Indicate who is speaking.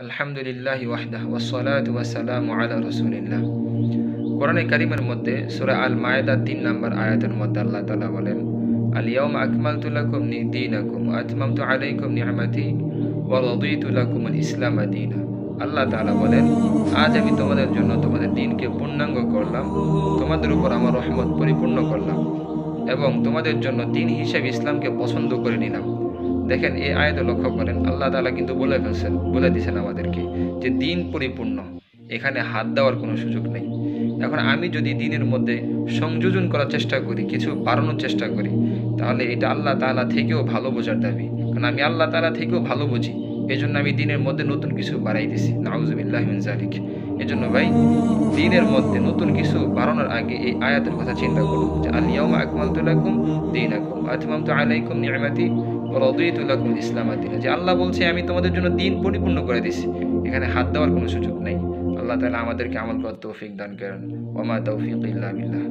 Speaker 1: আলহামদুলিল্লাহি ওয়াহদাহু ওয়াসসালাতু ওয়াসসালামু আলা রাসূলিল্লাহ। কোরআনে কারীমের মধ্যে সূরা আল মায়েদা ৩ নম্বর আয়াতের মধ্যে আল্লাহ তাআলা বলেন, আল ইয়াওমা আকমালতু লাকুম দীনাকুম ওয়া আতমামতু আলাইকুম নি'মাতি ওয়া রাদিতু লাকুমুল ইসলামা দীনা। আল্লাহ তাআলা বলেন, আজ আমি তোমাদের জন্য তোমাদের দ্বীনকে পূর্ণাঙ্গ করলাম, তোমাদের উপর আমার রহমত পরিপূর্ণ করলাম এবং তোমাদের জন্য দ্বীন হিসেবে ইসলামকে পছন্দ করে নিলাম। দেখেন এই আয়াতে লক্ষ্য করেন, আল্লাহ তাআলা কিন্তু বলে দিয়েছেন আমাদেরকে যে দ্বীন পরিপূর্ণ, এখানে হাত দেওয়ার কোনো সুযোগ নেই। এখন আমি যদি দ্বীনের মধ্যে সংযোজন করার চেষ্টা করি, কিছু বাড়ানোর চেষ্টা করি, তাহলে এটা আল্লাহ তাআলা থেকেও ভালো বোঝার দাবি। কারণ আমি আল্লাহ তাআলা থেকেও ভালো বুঝি, এজন্য আমি দ্বীনের মধ্যে নতুন কিছু বাড়াই দিছি। নাউযুবিল্লাহি মিন যালিক। এজন্য ভাই, দ্বীনের মধ্যে নতুন কিছু বাড়ানোর আগে এই আয়াতের কথা চিন্তা করুন যে আল ইয়াওমা আকমালতু লাকুম দীনাকুম ওয়া আতমামতু আলাইকুম নি'মাতি ওয়া রাদিতু লাকুমুল ইসলামা দীনা। যে আল্লাহ বলছে আমি তোমাদের জন্য দ্বীন পরিপূর্ণ করে দিয়েছি, এখানে হাত দেওয়ার কোনো সুযোগ নেই। আল্লাহ তাআলা আমাদেরকে আমল করার তৌফিক দান করেন। ওয়া মা তাওফীকি ইল্লা বিল্লাহ।